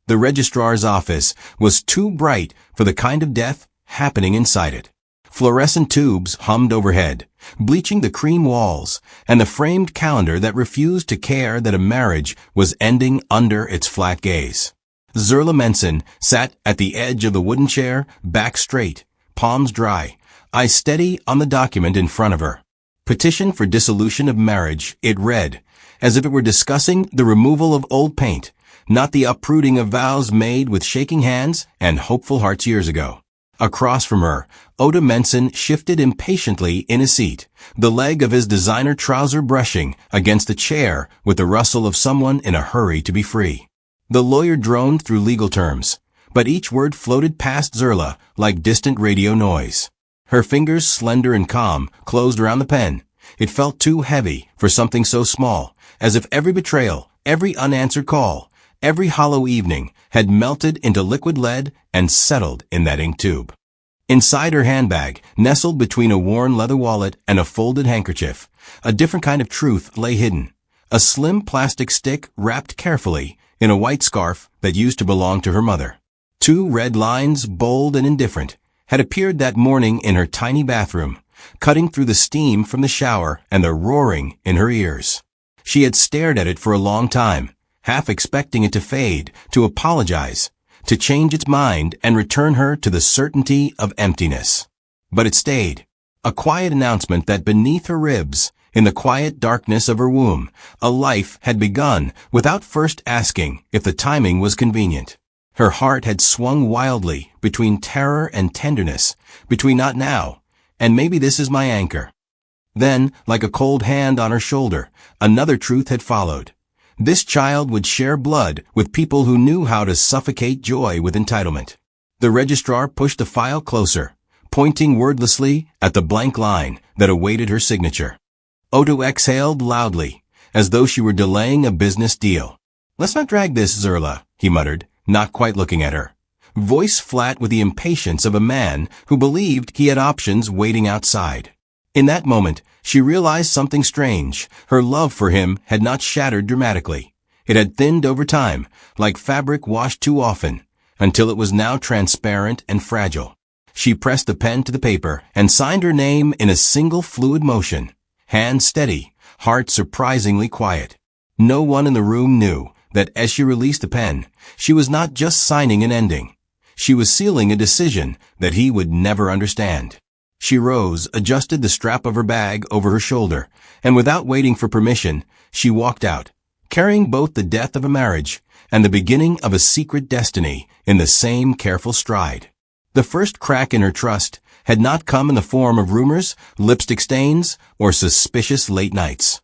The registrar's office was too bright for the kind of death happening inside it. Fluorescent tubes hummed overhead, bleaching the cream walls and the framed calendar that refused to care that a marriage was ending under its flat gaze. Zerla Menson sat at the edge of the wooden chair, back straight, palms dry, eyes steady on the document in front of her. Petition for dissolution of marriage, it read, as if it were discussing the removal of old paint, not the uprooting of vows made with shaking hands and hopeful hearts years ago. Across from her, Oda Menson shifted impatiently in his seat, the leg of his designer trouser brushing against the chair with the rustle of someone in a hurry to be free. The lawyer droned through legal terms, but each word floated past Zerla like distant radio noise. Her fingers, slender and calm, closed around the pen. It felt too heavy for something so small, as if every betrayal, every unanswered call, every hollow evening had melted into liquid lead and settled in that ink tube. Inside her handbag, nestled between a worn leather wallet and a folded handkerchief, a different kind of truth lay hidden. A slim plastic stick wrapped carefully in a white scarf that used to belong to her mother. 2 red lines, bold and indifferent, had appeared that morning in her tiny bathroom, cutting through the steam from the shower and the roaring in her ears. She had stared at it for a long time, half expecting it to fade, to apologize, to change its mind and return her to the certainty of emptiness. But it stayed, a quiet announcement that beneath her ribs, in the quiet darkness of her womb, a life had begun without first asking if the timing was convenient. Her heart had swung wildly between terror and tenderness, between not now, and maybe this is my anchor. Then, like a cold hand on her shoulder, another truth had followed. This child would share blood with people who knew how to suffocate joy with entitlement. The registrar pushed the file closer, pointing wordlessly at the blank line that awaited her signature. Odo exhaled loudly, as though she were delaying a business deal. "Let's not drag this, Zerla," he muttered, not quite looking at her. Voice flat with the impatience of a man who believed he had options waiting outside. In that moment, she realized something strange. Her love for him had not shattered dramatically. It had thinned over time, like fabric washed too often, until it was now transparent and fragile. She pressed the pen to the paper and signed her name in a single fluid motion. Hand steady, heart surprisingly quiet. No one in the room knew that as she released the pen, she was not just signing an ending. She was sealing a decision that he would never understand. She rose, adjusted the strap of her bag over her shoulder, and without waiting for permission, she walked out, carrying both the death of a marriage and the beginning of a secret destiny in the same careful stride. The first crack in her trust had not come in the form of rumors, lipstick stains, or suspicious late nights.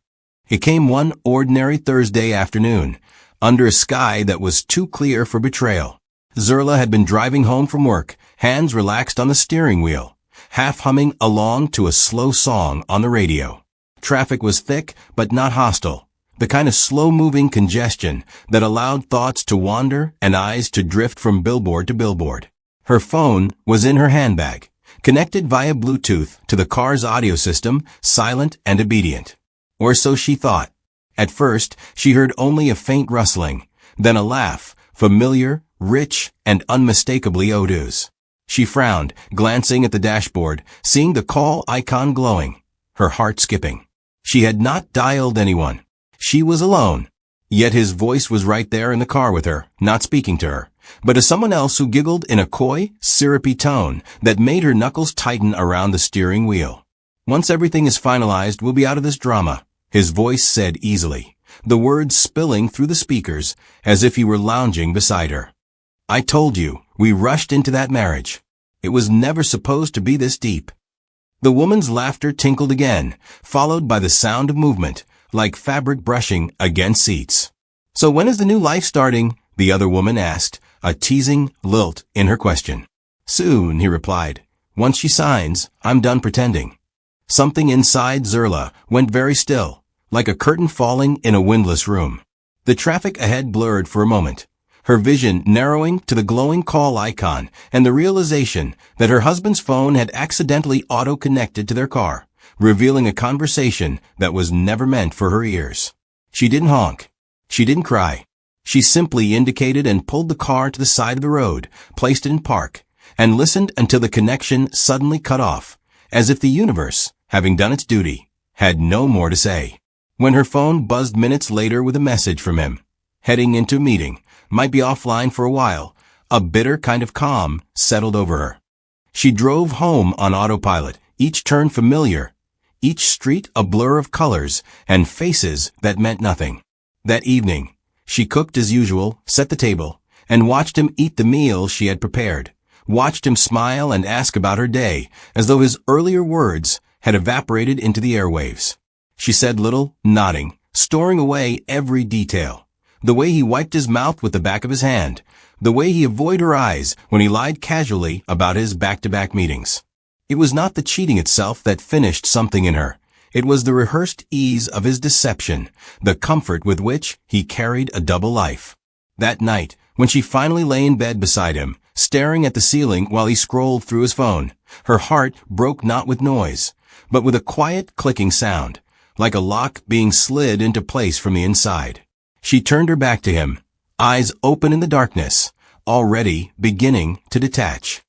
It came one ordinary Thursday afternoon, under a sky that was too clear for betrayal. Zerla had been driving home from work, hands relaxed on the steering wheel, half humming along to a slow song on the radio. Traffic was thick but not hostile, the kind of slow-moving congestion that allowed thoughts to wander and eyes to drift from billboard to billboard. Her phone was in her handbag, connected via Bluetooth to the car's audio system, silent and obedient. Or so she thought. At first, she heard only a faint rustling, then a laugh, familiar, rich, and unmistakably Odo's. She frowned, glancing at the dashboard, seeing the call icon glowing, her heart skipping. She had not dialed anyone. She was alone. Yet his voice was right there in the car with her, not speaking to her, but as someone else who giggled in a coy, syrupy tone that made her knuckles tighten around the steering wheel. "Once everything is finalized, we'll be out of this drama," his voice said easily, the words spilling through the speakers as if he were lounging beside her. "I told you, we rushed into that marriage. It was never supposed to be this deep." The woman's laughter tinkled again, followed by the sound of movement, like fabric brushing against seats. "So when is the new life starting?" the other woman asked, a teasing lilt in her question. "Soon," he replied. "Once she signs, I'm done pretending." Something inside Zerla went very still, like a curtain falling in a windless room. The traffic ahead blurred for a moment, her vision narrowing to the glowing call icon and the realization that her husband's phone had accidentally auto-connected to their car, revealing a conversation that was never meant for her ears. She didn't honk. She didn't cry. She simply indicated and pulled the car to the side of the road, placed it in park, and listened until the connection suddenly cut off, as if the universe, having done its duty, had no more to say. When her phone buzzed minutes later with a message from him, heading into a meeting, might be offline for a while, a bitter kind of calm settled over her. She drove home on autopilot, each turn familiar, each street a blur of colors and faces that meant nothing. That evening, she cooked as usual, set the table, and watched him eat the meal she had prepared, watched him smile and ask about her day, as though his earlier words had evaporated into the airwaves. She said little, nodding, storing away every detail. The way he wiped his mouth with the back of his hand, the way he avoided her eyes when he lied casually about his back-to-back meetings. It was not the cheating itself that finished something in her. It was the rehearsed ease of his deception, the comfort with which he carried a double life. That night, when she finally lay in bed beside him, staring at the ceiling while he scrolled through his phone, her heart broke not with noise, but with a quiet clicking sound, like a lock being slid into place from the inside. She turned her back to him, eyes open in the darkness, already beginning to detach.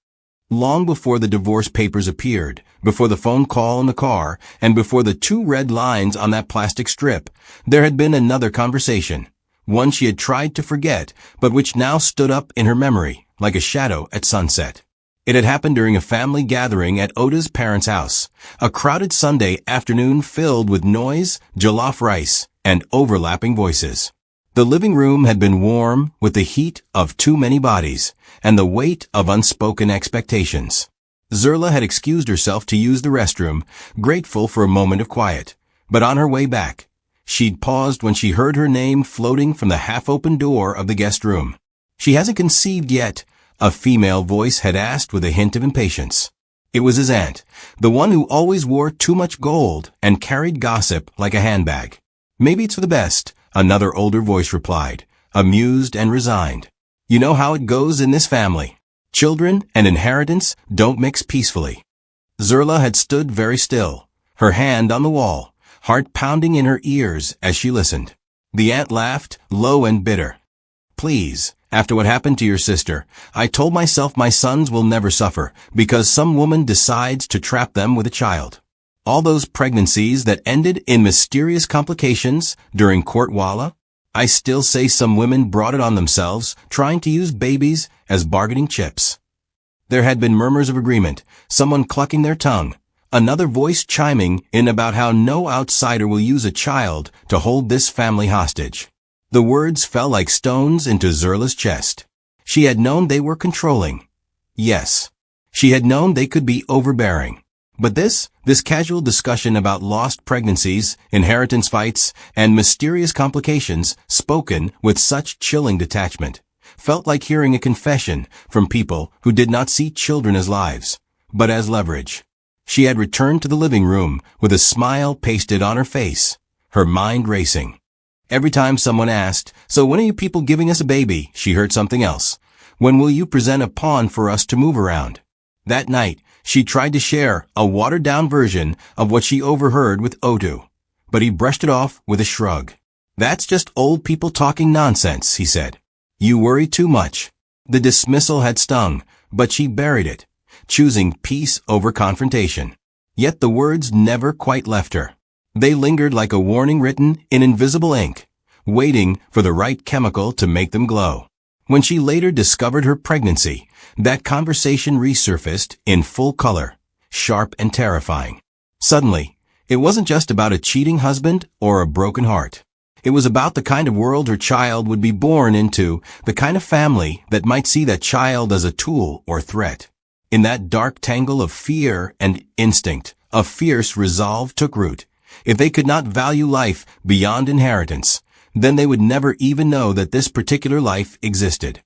Long before the divorce papers appeared, before the phone call in the car, and before the 2 red lines on that plastic strip, there had been another conversation, one she had tried to forget, but which now stood up in her memory, like a shadow at sunset. It had happened during a family gathering at Oda's parents' house, a crowded Sunday afternoon filled with noise, jollof rice, and overlapping voices. The living room had been warm with the heat of too many bodies and the weight of unspoken expectations. Zerla had excused herself to use the restroom, grateful for a moment of quiet. But on her way back, she'd paused when she heard her name floating from the half-open door of the guest room. "She hasn't conceived yet," a female voice had asked with a hint of impatience. It was his aunt, the one who always wore too much gold and carried gossip like a handbag. "Maybe it's for the best," another older voice replied, amused and resigned. "You know how it goes in this family. Children and inheritance don't mix peacefully." Zerla had stood very still, her hand on the wall, heart pounding in her ears as she listened. The aunt laughed, low and bitter. "Please, after what happened to your sister, I told myself my sons will never suffer because some woman decides to trap them with a child. All those pregnancies that ended in mysterious complications during court walla, I still say some women brought it on themselves, trying to use babies as bargaining chips." There had been murmurs of agreement, someone clucking their tongue, another voice chiming in about how no outsider will use a child to hold this family hostage. The words fell like stones into Zerla's chest. She had known they were controlling. Yes, she had known they could be overbearing. But this casual discussion about lost pregnancies, inheritance fights, and mysterious complications, spoken with such chilling detachment, felt like hearing a confession from people who did not see children as lives, but as leverage. She had returned to the living room with a smile pasted on her face, her mind racing. Every time someone asked, "So when are you people giving us a baby?" she heard something else. "When will you present a pawn for us to move around?" That night, she tried to share a watered-down version of what she overheard with Odu, but he brushed it off with a shrug. "That's just old people talking nonsense," he said. "You worry too much." The dismissal had stung, but she buried it, choosing peace over confrontation. Yet the words never quite left her. They lingered like a warning written in invisible ink, waiting for the right chemical to make them glow. When she later discovered her pregnancy, that conversation resurfaced in full color, sharp and terrifying. Suddenly, it wasn't just about a cheating husband or a broken heart. It was about the kind of world her child would be born into, the kind of family that might see that child as a tool or threat. In that dark tangle of fear and instinct, a fierce resolve took root. If they could not value life beyond inheritance, then they would never even know that this particular life existed.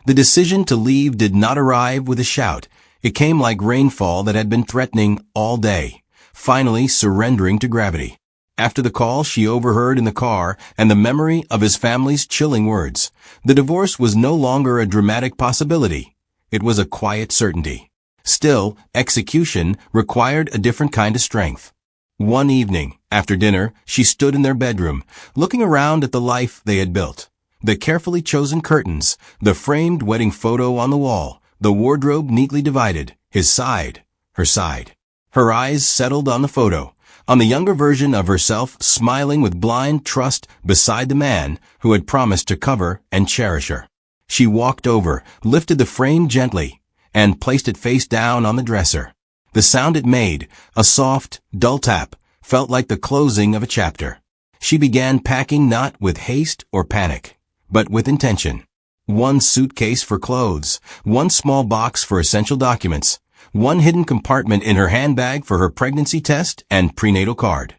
The decision to leave did not arrive with a shout. It came like rainfall that had been threatening all day, finally surrendering to gravity. After the call she overheard in the car and the memory of his family's chilling words, the divorce was no longer a dramatic possibility. It was a quiet certainty. Still, execution required a different kind of strength. One evening, after dinner, she stood in their bedroom, looking around at the life they had built. The carefully chosen curtains, the framed wedding photo on the wall, the wardrobe neatly divided, his side, her side. Her eyes settled on the photo, on the younger version of herself smiling with blind trust beside the man who had promised to cover and cherish her. She walked over, lifted the frame gently, and placed it face down on the dresser. The sound it made, a soft, dull tap, felt like the closing of a chapter. She began packing not with haste or panic, but with intention. One suitcase for clothes, one small box for essential documents, one hidden compartment in her handbag for her pregnancy test and prenatal card.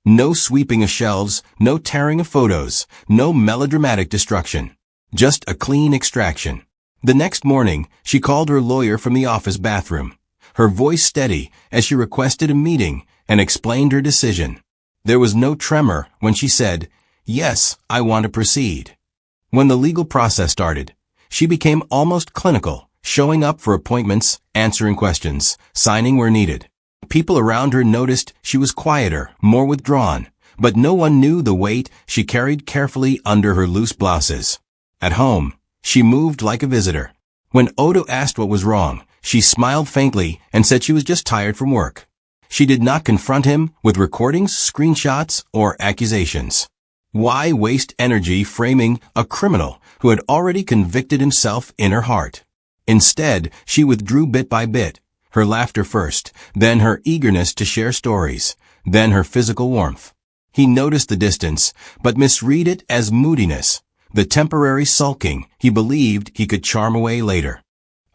No sweeping of shelves, no tearing of photos, no melodramatic destruction. Just a clean extraction. The next morning, she called her lawyer from the office bathroom, her voice steady as she requested a meeting and explained her decision. There was no tremor when she said, "Yes, I want to proceed." When the legal process started, she became almost clinical, showing up for appointments, answering questions, signing where needed. People around her noticed she was quieter, more withdrawn, but no one knew the weight she carried carefully under her loose blouses. At home, she moved like a visitor. When Odo asked what was wrong, she smiled faintly and said she was just tired from work. She did not confront him with recordings, screenshots, or accusations. Why waste energy framing a criminal who had already convicted himself in her heart? Instead, she withdrew bit by bit, her laughter first, then her eagerness to share stories, then her physical warmth. He noticed the distance, but misread it as moodiness, the temporary sulking he believed he could charm away later.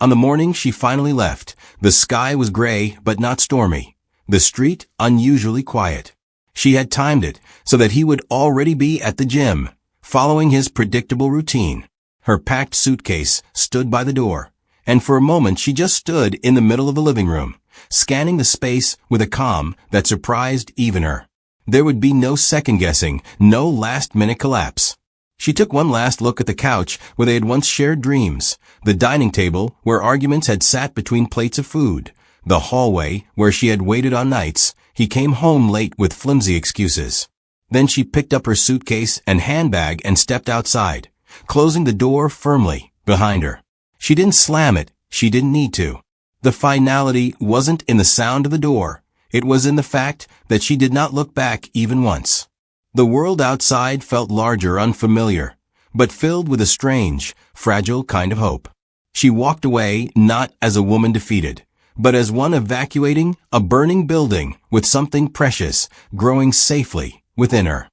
On the morning she finally left, the sky was gray but not stormy, the street unusually quiet. She had timed it so that he would already be at the gym, following his predictable routine. Her packed suitcase stood by the door, and for a moment she just stood in the middle of the living room, scanning the space with a calm that surprised even her. There would be no second-guessing, no last-minute collapse. She took one last look at the couch where they had once shared dreams, the dining table where arguments had sat between plates of food, the hallway where she had waited on nights he came home late with flimsy excuses. Then she picked up her suitcase and handbag and stepped outside, closing the door firmly behind her. She didn't slam it, she didn't need to. The finality wasn't in the sound of the door, it was in the fact that she did not look back even once. The world outside felt larger, unfamiliar, but filled with a strange, fragile kind of hope. She walked away not as a woman defeated, but as one evacuating a burning building with something precious growing safely within her.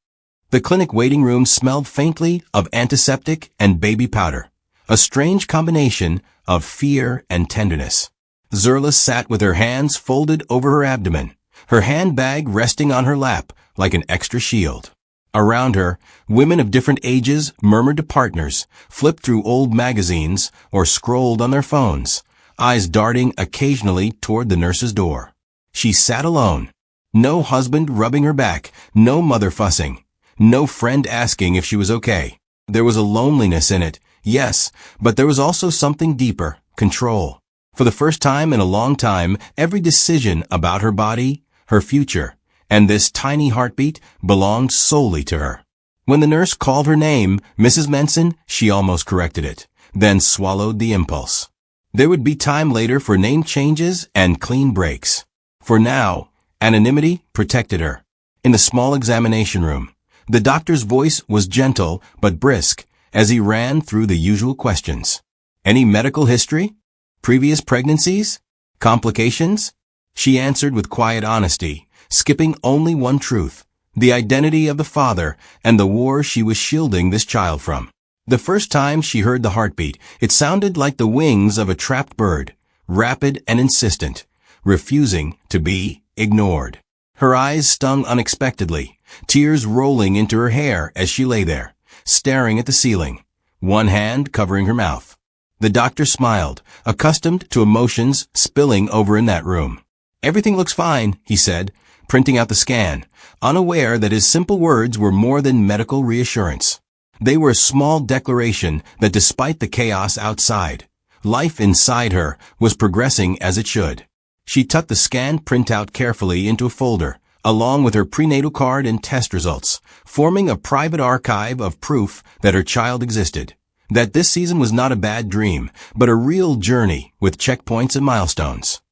The clinic waiting room smelled faintly of antiseptic and baby powder, a strange combination of fear and tenderness. Zerla sat with her hands folded over her abdomen, her handbag resting on her lap like an extra shield. Around her, women of different ages murmured to partners, flipped through old magazines, or scrolled on their phones, eyes darting occasionally toward the nurse's door. She sat alone. No husband rubbing her back, no mother fussing, no friend asking if she was okay. There was a loneliness in it, yes, but there was also something deeper, control. For the first time in a long time, every decision about her body, her future, and this tiny heartbeat belonged solely to her. When the nurse called her name, Mrs. Menson, she almost corrected it, then swallowed the impulse. There would be time later for name changes and clean breaks. For now, anonymity protected her. In the small examination room, the doctor's voice was gentle but brisk as he ran through the usual questions. Any medical history? Previous pregnancies? Complications? She answered with quiet honesty, skipping only one truth, the identity of the father and the war she was shielding this child from. The first time she heard the heartbeat, it sounded like the wings of a trapped bird, rapid and insistent, refusing to be ignored. Her eyes stung unexpectedly, tears rolling into her hair as she lay there, staring at the ceiling, one hand covering her mouth. The doctor smiled, accustomed to emotions spilling over in that room. "Everything looks fine," he said, printing out the scan, unaware that his simple words were more than medical reassurance. They were a small declaration that despite the chaos outside, life inside her was progressing as it should. She tucked the scanned printout carefully into a folder, along with her prenatal card and test results, forming a private archive of proof that her child existed. That this season was not a bad dream, but a real journey with checkpoints and milestones.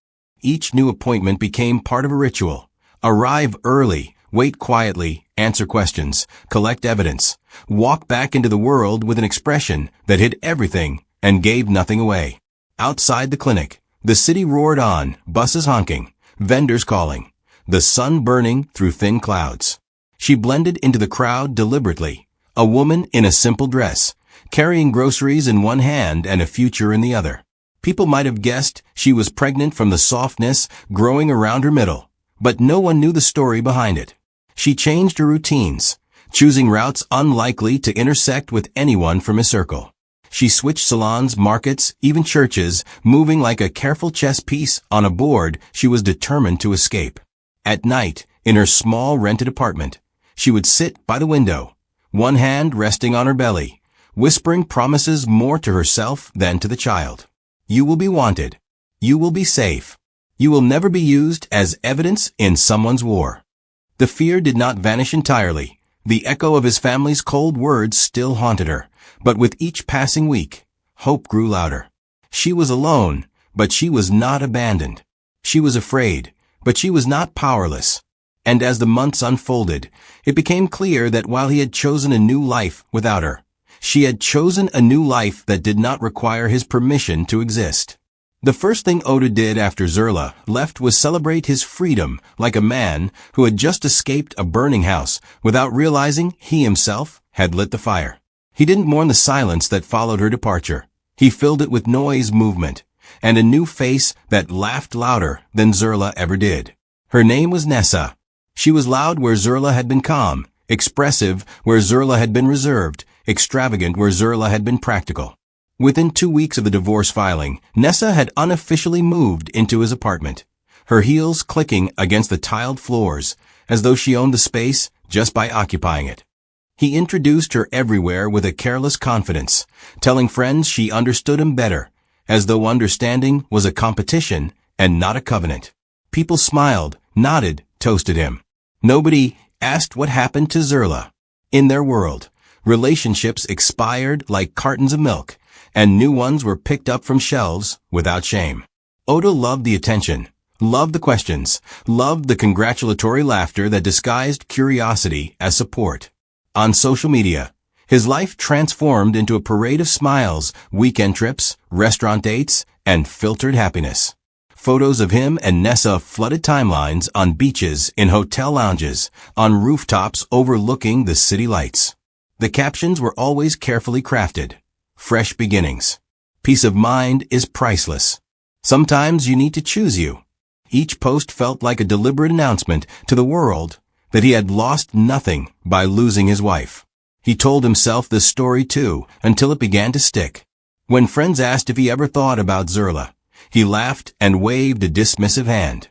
Each new appointment became part of a ritual. Arrive early, wait quietly, answer questions, collect evidence, walk back into the world with an expression that hid everything and gave nothing away. Outside the clinic, the city roared on, buses honking, vendors calling, the sun burning through thin clouds. She blended into the crowd deliberately, a woman in a simple dress, carrying groceries in one hand and a future in the other. People might have guessed she was pregnant from the softness growing around her middle, but no one knew the story behind it. She changed her routines, choosing routes unlikely to intersect with anyone from his circle. She switched salons, markets, even churches, moving like a careful chess piece on a board she was determined to escape. At night, in her small rented apartment, she would sit by the window, one hand resting on her belly, whispering promises more to herself than to the child. You will be wanted. You will be safe. You will never be used as evidence in someone's war. The fear did not vanish entirely. The echo of his family's cold words still haunted her, but with each passing week, hope grew louder. She was alone, but she was not abandoned. She was afraid, but she was not powerless. And as the months unfolded, it became clear that while he had chosen a new life without her, she had chosen a new life that did not require his permission to exist. The first thing Oda did after Zerla left was celebrate his freedom like a man who had just escaped a burning house without realizing he himself had lit the fire. He didn't mourn the silence that followed her departure. He filled it with noise, movement, and a new face that laughed louder than Zerla ever did. Her name was Nessa. She was loud where Zerla had been calm, expressive where Zerla had been reserved, extravagant where Zerla had been practical. Within 2 weeks of the divorce filing, Nessa had unofficially moved into his apartment, her heels clicking against the tiled floors, as though she owned the space just by occupying it. He introduced her everywhere with a careless confidence, telling friends she understood him better, as though understanding was a competition and not a covenant. People smiled, nodded, toasted him. Nobody asked what happened to Zerla. In their world, relationships expired like cartons of milk, and new ones were picked up from shelves without shame. Oda loved the attention, loved the questions, loved the congratulatory laughter that disguised curiosity as support. On social media, his life transformed into a parade of smiles, weekend trips, restaurant dates, and filtered happiness. Photos of him and Nessa flooded timelines on beaches, in hotel lounges, on rooftops overlooking the city lights. The captions were always carefully crafted. Fresh beginnings. Peace of mind is priceless. Sometimes you need to choose you. Each post felt like a deliberate announcement to the world that he had lost nothing by losing his wife. He told himself this story too, until it began to stick. When friends asked if he ever thought about Zerla, he laughed and waved a dismissive hand.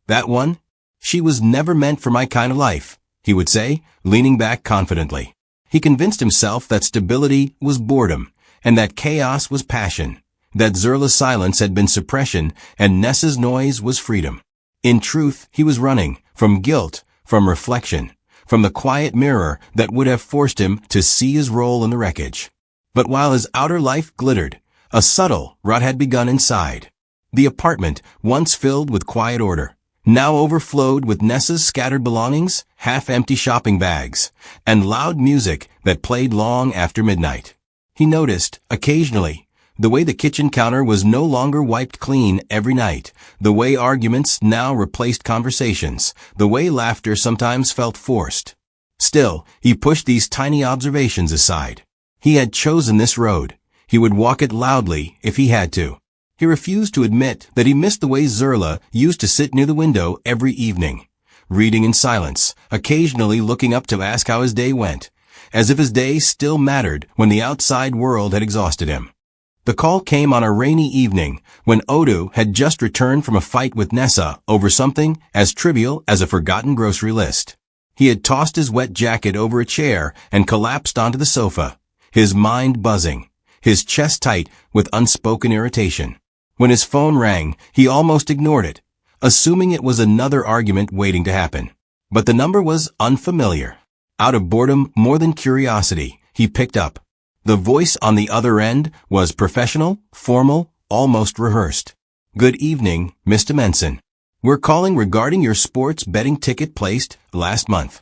That one? She was never meant for my kind of life, he would say, leaning back confidently. He convinced himself that stability was boredom, and that chaos was passion, that Zerla's silence had been suppression, and Nessa's noise was freedom. In truth, he was running from guilt, from reflection, from the quiet mirror that would have forced him to see his role in the wreckage. But while his outer life glittered, a subtle rot had begun inside. The apartment, once filled with quiet order, now overflowed with Nessa's scattered belongings, half-empty shopping bags, and loud music that played long after midnight. He noticed, occasionally, the way the kitchen counter was no longer wiped clean every night, the way arguments now replaced conversations, the way laughter sometimes felt forced. Still, he pushed these tiny observations aside. He had chosen this road. He would walk it loudly if he had to. He refused to admit that he missed the way Zerla used to sit near the window every evening, reading in silence, occasionally looking up to ask how his day went, as if his day still mattered when the outside world had exhausted him. The call came on a rainy evening when Oda had just returned from a fight with Nessa over something as trivial as a forgotten grocery list. He had tossed his wet jacket over a chair and collapsed onto the sofa, his mind buzzing, his chest tight with unspoken irritation. When his phone rang, he almost ignored it, assuming it was another argument waiting to happen. But the number was unfamiliar. Out of boredom more than curiosity, he picked up. The voice on the other end was professional, formal, almost rehearsed. "Good evening, Mr. Menson. We're calling regarding your sports betting ticket placed last month.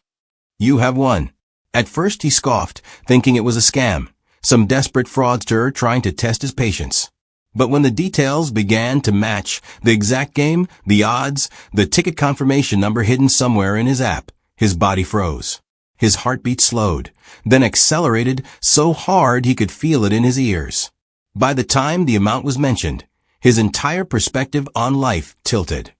You have won." At first he scoffed, thinking it was a scam, some desperate fraudster trying to test his patience. But when the details began to match, the exact game, the odds, the ticket confirmation number hidden somewhere in his app, his body froze. His heartbeat slowed, then accelerated so hard he could feel it in his ears. By the time the amount was mentioned, his entire perspective on life tilted.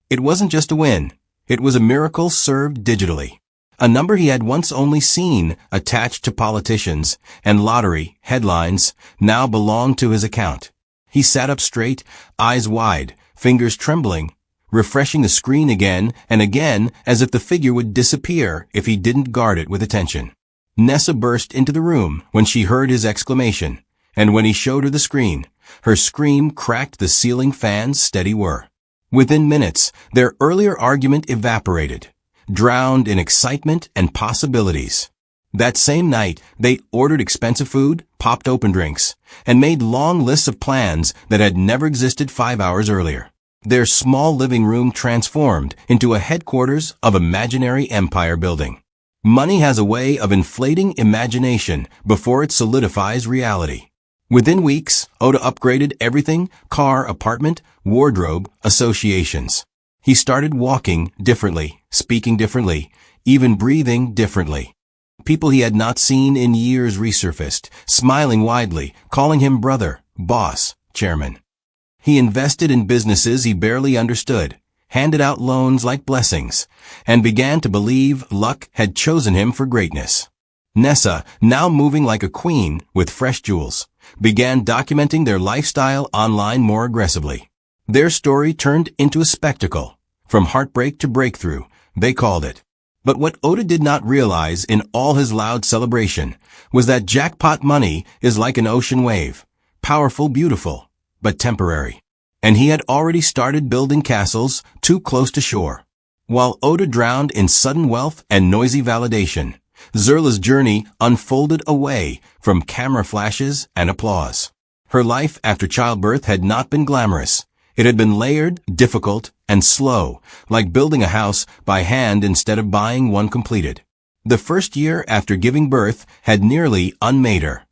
It wasn't just a win. It was a miracle served digitally. A number he had once only seen attached to politicians and lottery headlines now belonged to his account. He sat up straight, eyes wide, fingers trembling, refreshing the screen again and again as if the figure would disappear if he didn't guard it with attention. Nessa burst into the room when she heard his exclamation, and when he showed her the screen, her scream cracked the ceiling fan's steady whir. Within minutes, their earlier argument evaporated, drowned in excitement and possibilities. That same night, they ordered expensive food, popped open drinks, and made long lists of plans that had never existed 5 hours earlier. Their small living room transformed into a headquarters of imaginary empire building. Money has a way of inflating imagination before it solidifies reality. Within weeks, Oda upgraded everything: car, apartment, wardrobe, associations. He started walking differently, speaking differently, even breathing differently. People he had not seen in years resurfaced, smiling widely, calling him brother, boss, chairman. He invested in businesses he barely understood, handed out loans like blessings, and began to believe luck had chosen him for greatness. Nessa, now moving like a queen with fresh jewels, began documenting their lifestyle online more aggressively. Their story turned into a spectacle. From heartbreak to breakthrough, they called it. But what Oda did not realize in all his loud celebration was that jackpot money is like an ocean wave, powerful, beautiful, but temporary. And he had already started building castles too close to shore. While Oda drowned in sudden wealth and noisy validation, Zerla's journey unfolded away from camera flashes and applause. Her life after childbirth had not been glamorous. It had been layered, difficult, and slow, like building a house by hand instead of buying one completed. The first year after giving birth had nearly unmade her.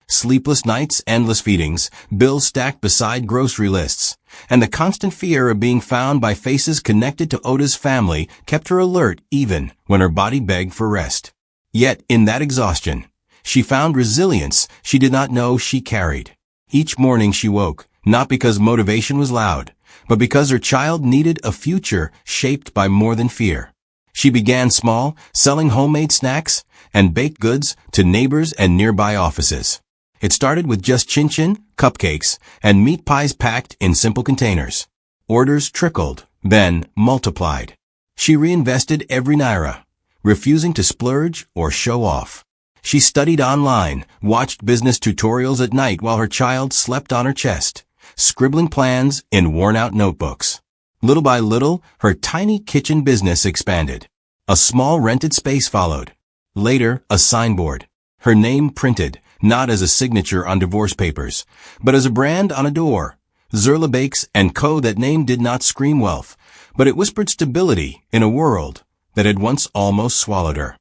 Sleepless nights, endless feedings, bills stacked beside grocery lists, and the constant fear of being found by faces connected to Oda's family kept her alert even when her body begged for rest. Yet, in that exhaustion, she found resilience she did not know she carried. Each morning she woke, not because motivation was loud, but because her child needed a future shaped by more than fear. She began small, selling homemade snacks and baked goods to neighbors and nearby offices. It started with just chin-chin, cupcakes, and meat pies packed in simple containers. Orders trickled, then multiplied. She reinvested every naira, refusing to splurge or show off. She studied online, watched business tutorials at night while her child slept on her chest, scribbling plans in worn-out notebooks. Little by little, her tiny kitchen business expanded. A small rented space followed. Later, a signboard. Her name printed, not as a signature on divorce papers, but as a brand on a door. Zerla Bakes & Co. That name did not scream wealth, but it whispered stability in a world that had once almost swallowed her.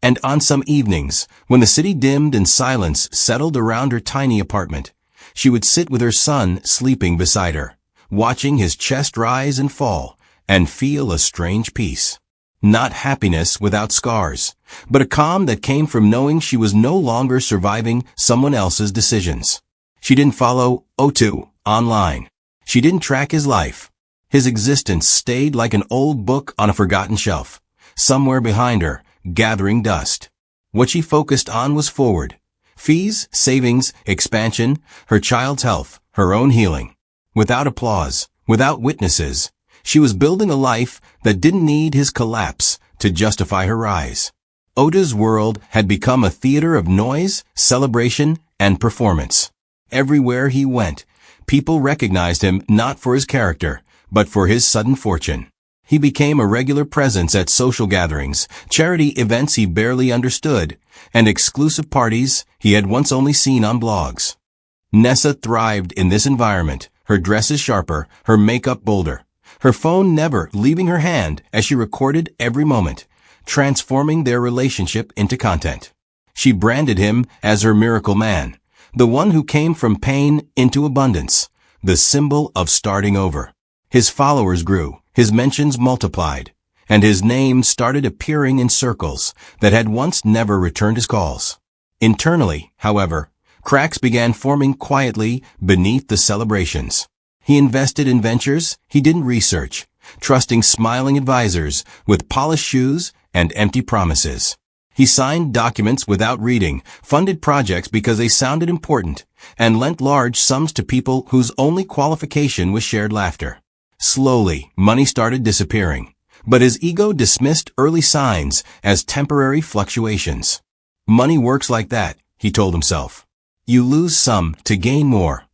And on some evenings, when the city dimmed and silence settled around her tiny apartment, she would sit with her son sleeping beside her, watching his chest rise and fall, and feel a strange peace. Not happiness without scars, but a calm that came from knowing she was no longer surviving someone else's decisions. She didn't follow Otu online. She didn't track his life. His existence stayed like an old book on a forgotten shelf, somewhere behind her, gathering dust. What she focused on was forward. Fees, savings, expansion, her child's health, her own healing. Without applause, without witnesses, she was building a life that didn't need his collapse to justify her rise. Oda's world had become a theater of noise, celebration, and performance. Everywhere he went, people recognized him not for his character, but for his sudden fortune. He became a regular presence at social gatherings, charity events he barely understood, and exclusive parties he had once only seen on blogs. Nessa thrived in this environment, her dresses sharper, her makeup bolder, her phone never leaving her hand as she recorded every moment, transforming their relationship into content. She branded him as her miracle man, the one who came from pain into abundance, the symbol of starting over. His followers grew, his mentions multiplied, and his name started appearing in circles that had once never returned his calls. Internally, however, cracks began forming quietly beneath the celebrations. He invested in ventures he didn't research, trusting smiling advisors with polished shoes and empty promises. He signed documents without reading, funded projects because they sounded important, and lent large sums to people whose only qualification was shared laughter. Slowly, money started disappearing, but his ego dismissed early signs as temporary fluctuations. Money works like that, he told himself. You lose some to gain more.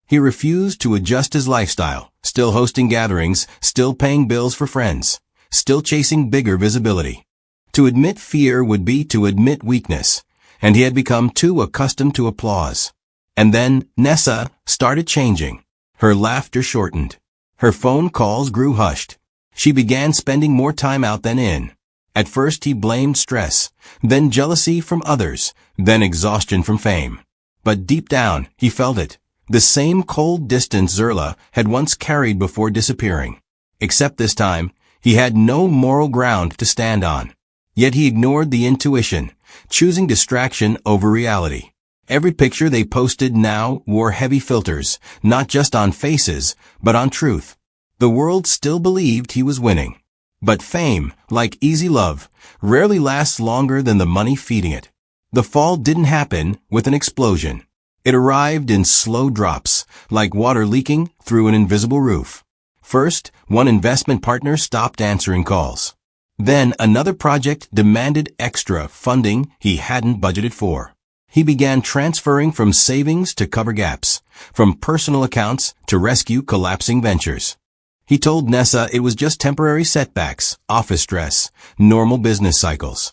He refused to adjust his lifestyle, still hosting gatherings, still paying bills for friends, still chasing bigger visibility. To admit fear would be to admit weakness, and he had become too accustomed to applause. And then Nessa started changing. Her laughter shortened. Her phone calls grew hushed. She began spending more time out than in. At first he blamed stress, then jealousy from others, then exhaustion from fame. But deep down, he felt it. The same cold distance Zerla had once carried before disappearing. Except this time, he had no moral ground to stand on. Yet he ignored the intuition, choosing distraction over reality. Every picture they posted now wore heavy filters, not just on faces, but on truth. The world still believed he was winning. But fame, like easy love, rarely lasts longer than the money feeding it. The fall didn't happen with an explosion. It arrived in slow drops, like water leaking through an invisible roof. First, one investment partner stopped answering calls. Then another project demanded extra funding he hadn't budgeted for. He began transferring from savings to cover gaps, from personal accounts to rescue collapsing ventures. He told Nessa it was just temporary setbacks, office stress, normal business cycles.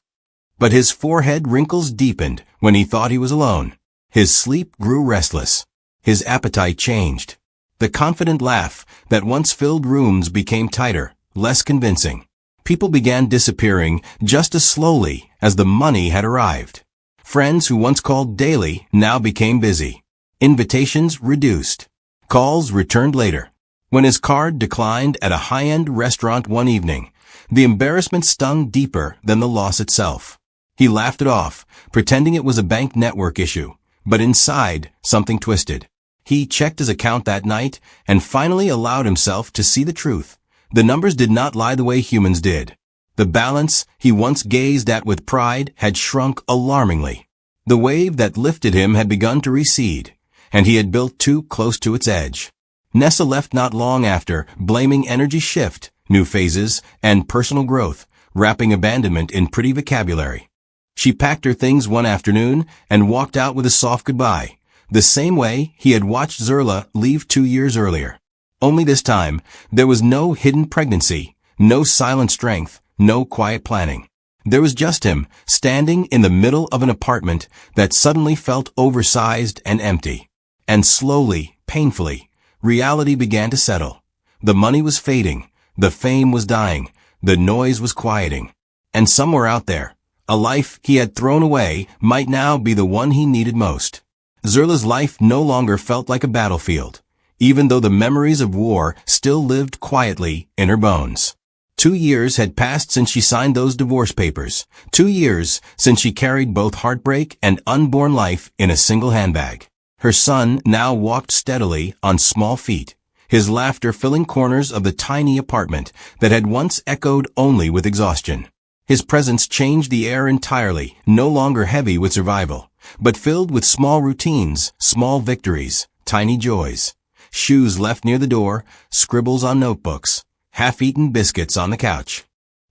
But his forehead wrinkles deepened when he thought he was alone. His sleep grew restless. His appetite changed. The confident laugh that once filled rooms became tighter, less convincing. People began disappearing just as slowly as the money had arrived. Friends who once called daily now became busy. Invitations reduced. Calls returned later. When his card declined at a high-end restaurant one evening, the embarrassment stung deeper than the loss itself. He laughed it off, pretending it was a bank network issue, but inside, something twisted. He checked his account that night and finally allowed himself to see the truth. The numbers did not lie the way humans did. The balance he once gazed at with pride had shrunk alarmingly. The wave that lifted him had begun to recede, and he had built too close to its edge. Nessa left not long after, blaming energy shift, new phases, and personal growth, wrapping abandonment in pretty vocabulary. She packed her things one afternoon and walked out with a soft goodbye, the same way he had watched Zerla leave 2 years earlier. Only this time, there was no hidden pregnancy, no silent strength, no quiet planning. There was just him, standing in the middle of an apartment that suddenly felt oversized and empty. And slowly, painfully, reality began to settle. The money was fading, the fame was dying, the noise was quieting. And somewhere out there, a life he had thrown away might now be the one he needed most. Zerla's life no longer felt like a battlefield, even though the memories of war still lived quietly in her bones. 2 years had passed since she signed those divorce papers. 2 years since she carried both heartbreak and unborn life in a single handbag. Her son now walked steadily on small feet, his laughter filling corners of the tiny apartment that had once echoed only with exhaustion. His presence changed the air entirely, no longer heavy with survival, but filled with small routines, small victories, tiny joys. Shoes left near the door, scribbles on notebooks, half-eaten biscuits on the couch.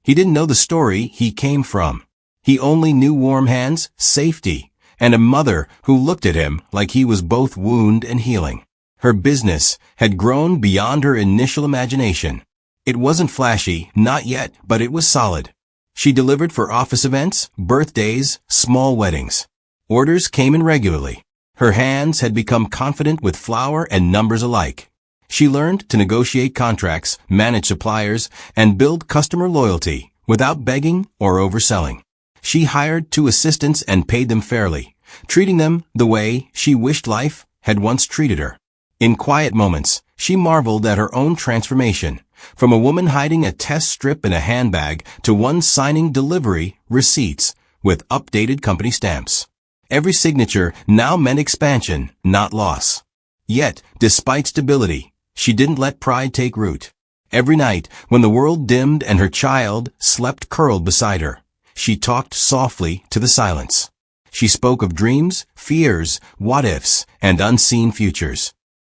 He didn't know the story he came from. He only knew warm hands, safety, and a mother who looked at him like he was both wound and healing. Her business had grown beyond her initial imagination. It wasn't flashy, not yet, but it was solid. She delivered for office events, birthdays, small weddings. Orders came in regularly. Her hands had become confident with flour and numbers alike. She learned to negotiate contracts, manage suppliers, and build customer loyalty without begging or overselling. She hired 2 assistants and paid them fairly, treating them the way she wished life had once treated her. In quiet moments, she marveled at her own transformation, from a woman hiding a test strip in a handbag to one signing delivery receipts with updated company stamps. Every signature now meant expansion, not loss. Yet, despite stability, she didn't let pride take root. Every night, when the world dimmed and her child slept curled beside her, she talked softly to the silence. She spoke of dreams, fears, what-ifs, and unseen futures.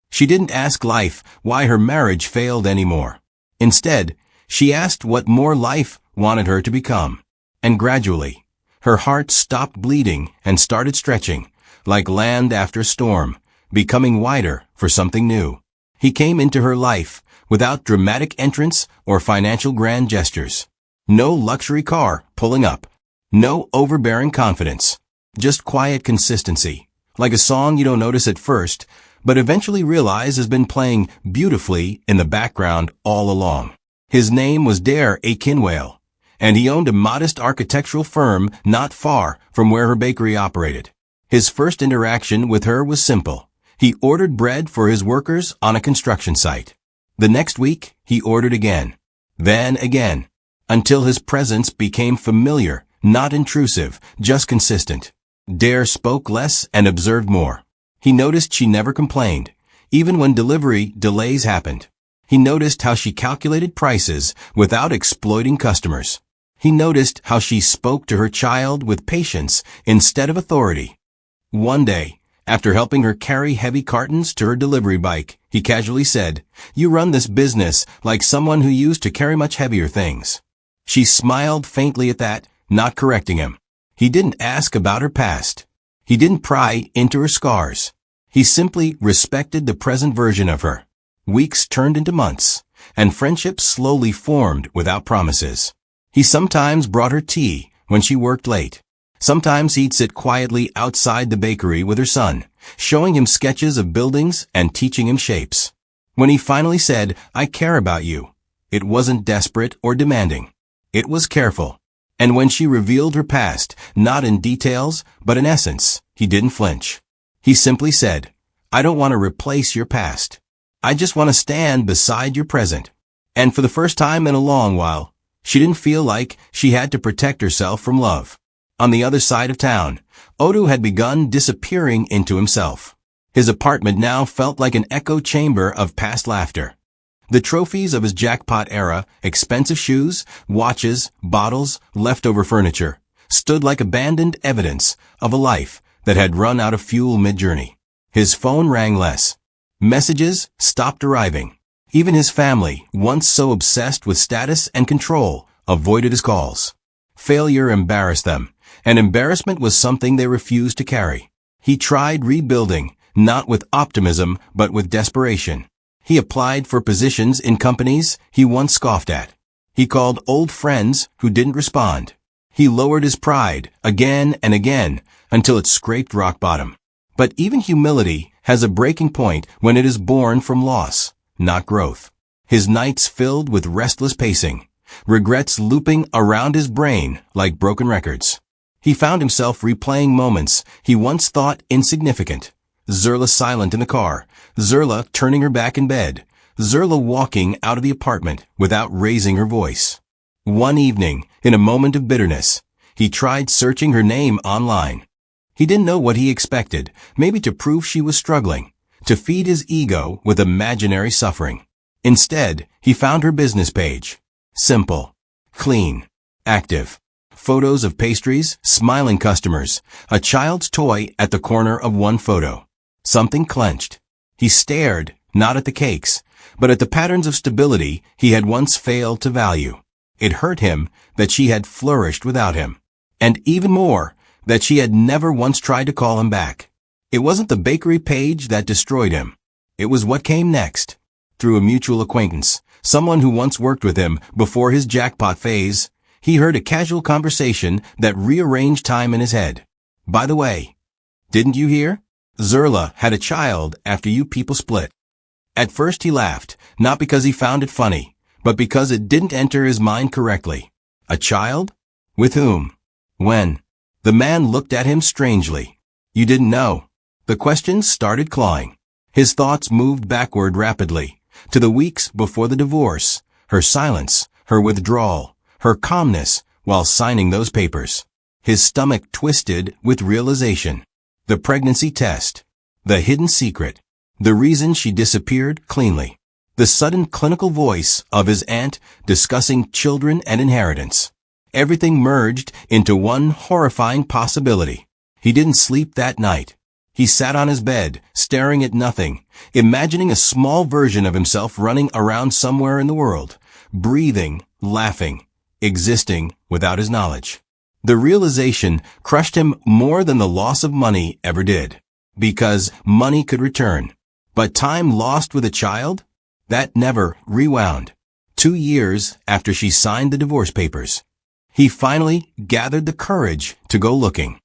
She didn't ask life why her marriage failed anymore. Instead, she asked what more life wanted her to become. And gradually, her heart stopped bleeding and started stretching, like land after a storm, becoming wider for something new. He came into her life without dramatic entrance or financial grand gestures. No luxury car pulling up. No overbearing confidence. Just quiet consistency, like a song you don't notice at first, but eventually realize has been playing beautifully in the background all along. His name was Dare Akinwale, and he owned a modest architectural firm not far from where her bakery operated. His first interaction with her was simple. He ordered bread for his workers on a construction site. The next week, he ordered again, then again, until his presence became familiar, not intrusive, just consistent. Dare spoke less and observed more. He noticed she never complained, even when delivery delays happened. He noticed how she calculated prices without exploiting customers. He noticed how she spoke to her child with patience instead of authority. One day, after helping her carry heavy cartons to her delivery bike, he casually said, "You run this business like someone who used to carry much heavier things." She smiled faintly at that, not correcting him. He didn't ask about her past. He didn't pry into her scars. He simply respected the present version of her. Weeks turned into months, and friendships slowly formed without promises. He sometimes brought her tea when she worked late. Sometimes he'd sit quietly outside the bakery with her son, showing him sketches of buildings and teaching him shapes. When he finally said, "I care about you," it wasn't desperate or demanding. It was careful. And when she revealed her past, not in details, but in essence, he didn't flinch. He simply said, "I don't want to replace your past. I just want to stand beside your present." And for the first time in a long while, she didn't feel like she had to protect herself from love. On the other side of town, Odu had begun disappearing into himself. His apartment now felt like an echo chamber of past laughter. The trophies of his jackpot era, expensive shoes, watches, bottles, leftover furniture, stood like abandoned evidence of a life that had run out of fuel mid-journey. His phone rang less. Messages stopped arriving. Even his family, once so obsessed with status and control, avoided his calls. Failure embarrassed them, and embarrassment was something they refused to carry. He tried rebuilding, not with optimism, but with desperation. He applied for positions in companies he once scoffed at. He called old friends who didn't respond. He lowered his pride again and again until it scraped rock bottom. But even humility has a breaking point when it is born from loss, not growth. His nights filled with restless pacing, regrets looping around his brain like broken records. He found himself replaying moments he once thought insignificant. Zerla silent in the car, Zerla turning her back in bed, Zerla walking out of the apartment without raising her voice. One evening, in a moment of bitterness, he tried searching her name online. He didn't know what he expected, maybe to prove she was struggling, to feed his ego with imaginary suffering. Instead, he found her business page. Simple, clean, active. Photos of pastries, smiling customers, a child's toy at the corner of one photo. Something clenched. He stared, not at the cakes, but at the patterns of stability he had once failed to value. It hurt him that she had flourished without him. And even more, that she had never once tried to call him back. It wasn't the bakery page that destroyed him. It was what came next. through a mutual acquaintance, someone who once worked with him before his jackpot phase, he heard a casual conversation that rearranged time in his head. By the way, didn't you hear? Zerla had a child after you people split. At first he laughed, not because he found it funny, but because it didn't enter his mind correctly. A child? With whom? When? The man looked at him strangely. You didn't know. The questions started clawing. His thoughts moved backward rapidly, to the weeks before the divorce, her silence, her withdrawal, her calmness while signing those papers. His stomach twisted with realization. The pregnancy test. The hidden secret. The reason she disappeared cleanly. The sudden clinical voice of his aunt discussing children and inheritance. Everything merged into one horrifying possibility. He didn't sleep that night. He sat on his bed, staring at nothing, imagining a small version of himself running around somewhere in the world, breathing, laughing, existing without his knowledge. The realization crushed him more than the loss of money ever did. Because money could return. But time lost with a child? That never rewound. 2 years after she signed the divorce papers, he finally gathered the courage to go looking.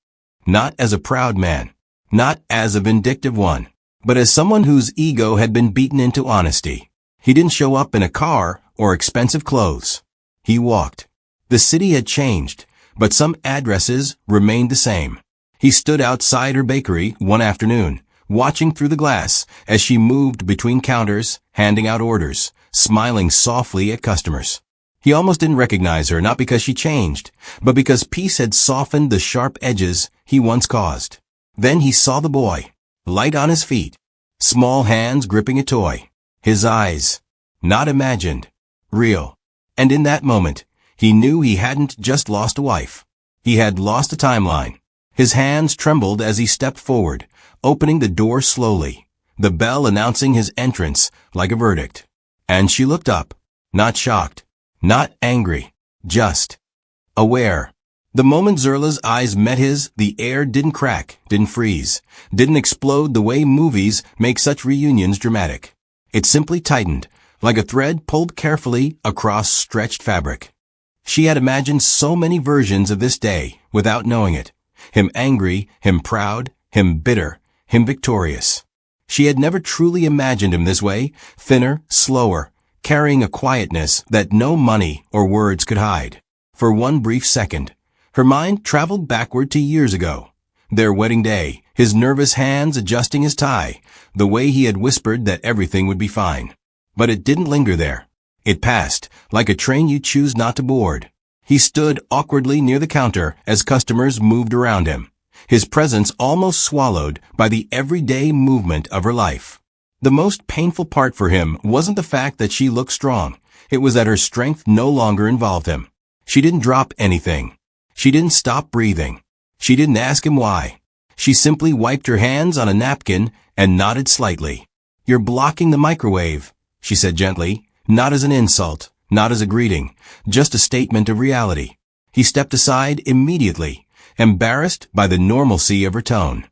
Not as a proud man, not as a vindictive one, but as someone whose ego had been beaten into honesty. He didn't show up in a car or expensive clothes. He walked. The city had changed, but some addresses remained the same. He stood outside her bakery one afternoon, watching through the glass as she moved between counters, handing out orders, smiling softly at customers. He almost didn't recognize her, not because she changed, but because peace had softened the sharp edges he once caused. Then he saw the boy, light on his feet, small hands gripping a toy. His eyes, not imagined, real. And in that moment, he knew he hadn't just lost a wife. He had lost a timeline. His hands trembled as he stepped forward, opening the door slowly, the bell announcing his entrance like a verdict. And she looked up, not shocked, not angry, just aware. The moment Zerla's eyes met his, the air didn't crack, didn't freeze, didn't explode the way movies make such reunions dramatic. It simply tightened, like a thread pulled carefully across stretched fabric. She had imagined so many versions of this day without knowing it. Him angry, him proud, him bitter, him victorious. She had never truly imagined him this way, thinner, slower, carrying a quietness that no money or words could hide. For one brief second, her mind traveled backward to years ago. Their wedding day, his nervous hands adjusting his tie, the way he had whispered that everything would be fine. But it didn't linger there. It passed, like a train you choose not to board. He stood awkwardly near the counter as customers moved around him, his presence almost swallowed by the everyday movement of her life. The most painful part for him wasn't the fact that she looked strong. It was that her strength no longer involved him. She didn't drop anything. She didn't stop breathing. She didn't ask him why. She simply wiped her hands on a napkin and nodded slightly. "You're blocking the microwave," she said gently, not as an insult, not as a greeting, just a statement of reality. He stepped aside immediately, embarrassed by the normalcy of her tone.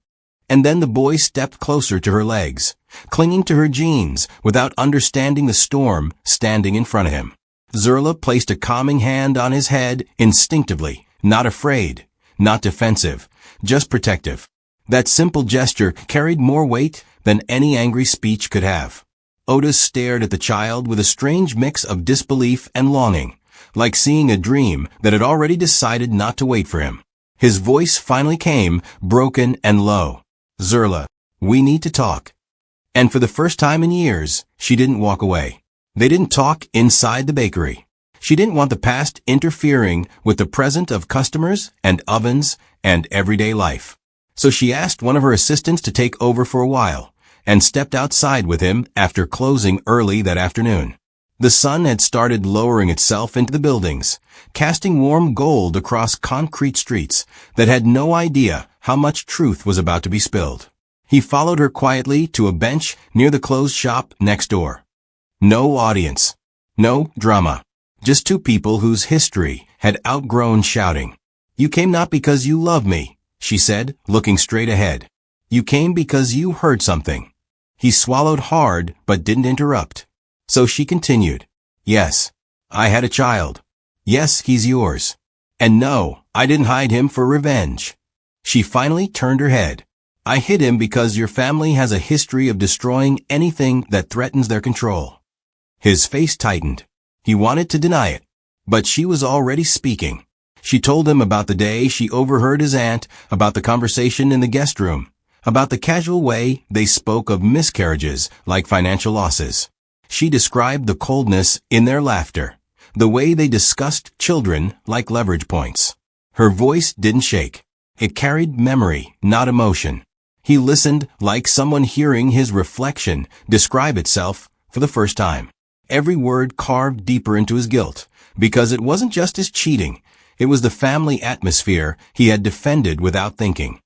And then the boy stepped closer to her legs, clinging to her jeans without understanding the storm standing in front of him. Zerla placed a calming hand on his head instinctively, not afraid, not defensive, just protective. That simple gesture carried more weight than any angry speech could have. Otis stared at the child with a strange mix of disbelief and longing, like seeing a dream that had already decided not to wait for him. His voice finally came, broken and low. "Zerla, we need to talk." And for the first time in years, she didn't walk away. They didn't talk inside the bakery. She didn't want the past interfering with the present of customers and ovens and everyday life. So she asked one of her assistants to take over for a while, and stepped outside with him after closing early that afternoon. The sun had started lowering itself into the buildings, casting warm gold across concrete streets that had no idea how much truth was about to be spilled. He followed her quietly to a bench near the closed shop next door. No audience. No drama. Just two people whose history had outgrown shouting. "You came not because you love me," she said, looking straight ahead. "You came because you heard something." He swallowed hard but didn't interrupt. So she continued, "Yes, I had a child. Yes, he's yours. And no, I didn't hide him for revenge." She finally turned her head. "I hid him because your family has a history of destroying anything that threatens their control." His face tightened. He wanted to deny it, but she was already speaking. She told him about the day she overheard his aunt, about the conversation in the guest room, about the casual way they spoke of miscarriages like financial losses. She described the coldness in their laughter, the way they discussed children like leverage points. Her voice didn't shake. It carried memory, not emotion. He listened like someone hearing his reflection describe itself for the first time. Every word carved deeper into his guilt, because it wasn't just his cheating, it was the family atmosphere he had defended without thinking.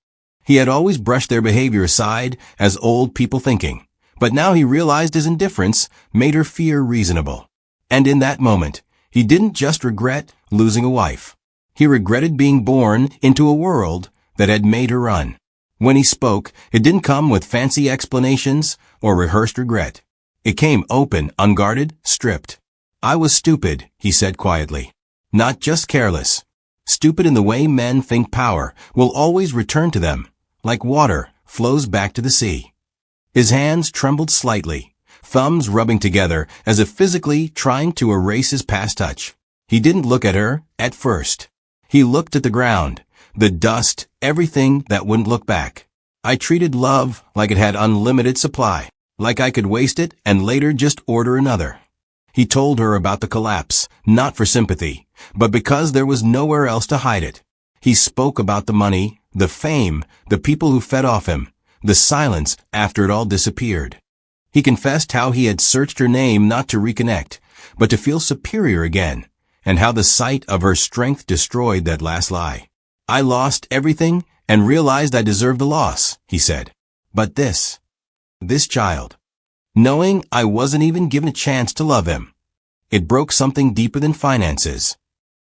He had always brushed their behavior aside as old people thinking, but now he realized his indifference made her fear reasonable. And in that moment, he didn't just regret losing a wife. He regretted being born into a world that had made her run. When he spoke, it didn't come with fancy explanations or rehearsed regret. It came open, unguarded, stripped. "I was stupid," he said quietly. "Not just careless. Stupid in the way men think power will always return to them, like water flows back to the sea." His hands trembled slightly, thumbs rubbing together as if physically trying to erase his past touch. He didn't look at her at first. He looked at the ground, the dust, everything that wouldn't look back. "I treated love like it had unlimited supply, like I could waste it and later just order another." He told her about the collapse, not for sympathy, but because there was nowhere else to hide it. He spoke about the money, the fame, the people who fed off him, the silence after it all disappeared. He confessed how he had searched her name not to reconnect, but to feel superior again, and how the sight of her strength destroyed that last lie. "I lost everything and realized I deserved the loss," he said. "But this child, knowing I wasn't even given a chance to love him, it broke something deeper than finances."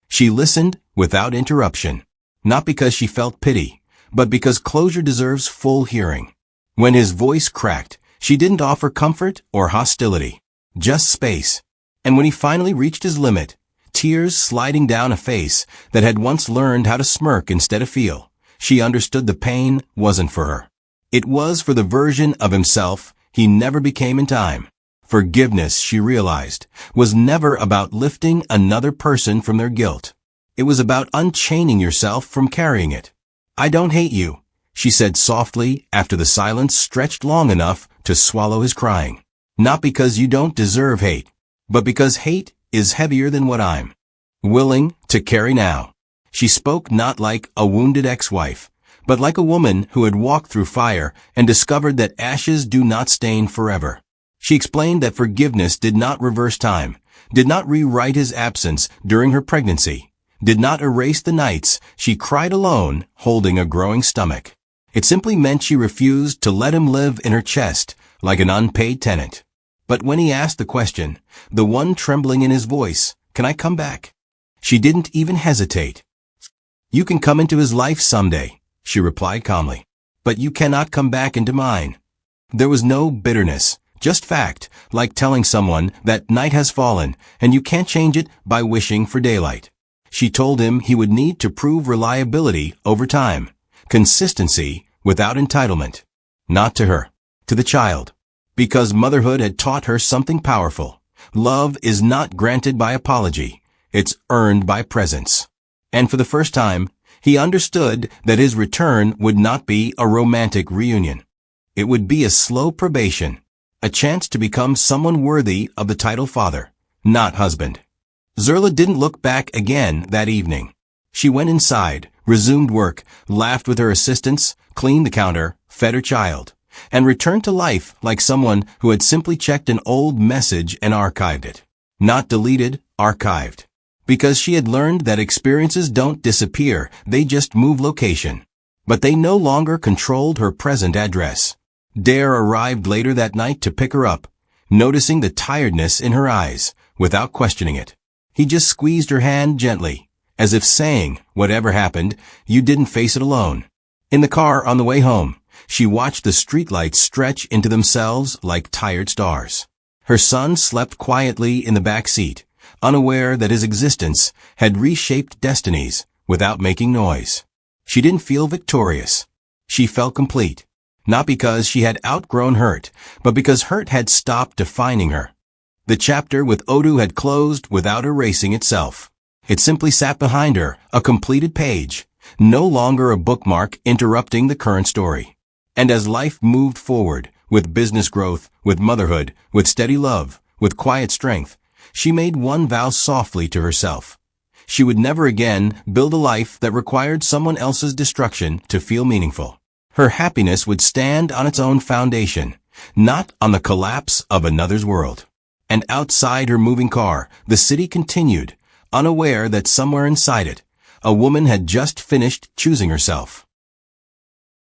She listened without interruption, not because she felt pity, but because closure deserves full hearing. When his voice cracked, she didn't offer comfort or hostility, just space. And when he finally reached his limit, tears sliding down a face that had once learned how to smirk instead of feel, she understood the pain wasn't for her. It was for the version of himself he never became in time. Forgiveness, she realized, was never about lifting another person from their guilt. It was about unchaining yourself from carrying it. "I don't hate you," she said softly after the silence stretched long enough to swallow his crying. "Not because you don't deserve hate, but because hate is heavier than what I'm willing to carry now." She spoke not like a wounded ex-wife, but like a woman who had walked through fire and discovered that ashes do not stain forever. She explained that forgiveness did not reverse time, did not rewrite his absence during her pregnancy, did not erase the nights she cried alone holding a growing stomach. It simply meant she refused to let him live in her chest like an unpaid tenant. But when he asked the question, the one trembling in his voice, "Can I come back?" she didn't even hesitate. "You can come into his life someday," she replied calmly, "but you cannot come back into mine." There was no bitterness, just fact, like telling someone that night has fallen and you can't change it by wishing for daylight. She told him he would need to prove reliability over time, consistency without entitlement. Not to her, to the child. Because motherhood had taught her something powerful. Love is not granted by apology, it's earned by presence. And for the first time, he understood that his return would not be a romantic reunion. It would be a slow probation, a chance to become someone worthy of the title father, not husband. Zerla didn't look back again that evening. She went inside, resumed work, laughed with her assistants, cleaned the counter, fed her child, and returned to life like someone who had simply checked an old message and archived it. Not deleted, archived. Because she had learned that experiences don't disappear, they just move location. But they no longer controlled her present address. Dare arrived later that night to pick her up, noticing the tiredness in her eyes, without questioning it. He just squeezed her hand gently, as if saying, whatever happened, you didn't face it alone. In the car on the way home, she watched the streetlights stretch into themselves like tired stars. Her son slept quietly in the back seat, unaware that his existence had reshaped destinies without making noise. She didn't feel victorious. She felt complete. Not because she had outgrown hurt, but because hurt had stopped defining her. The chapter with Odu had closed without erasing itself. It simply sat behind her, a completed page, no longer a bookmark interrupting the current story. And as life moved forward, with business growth, with motherhood, with steady love, with quiet strength, she made one vow softly to herself. She would never again build a life that required someone else's destruction to feel meaningful. Her happiness would stand on its own foundation, not on the collapse of another's world. And outside her moving car, the city continued, unaware that somewhere inside it, a woman had just finished choosing herself.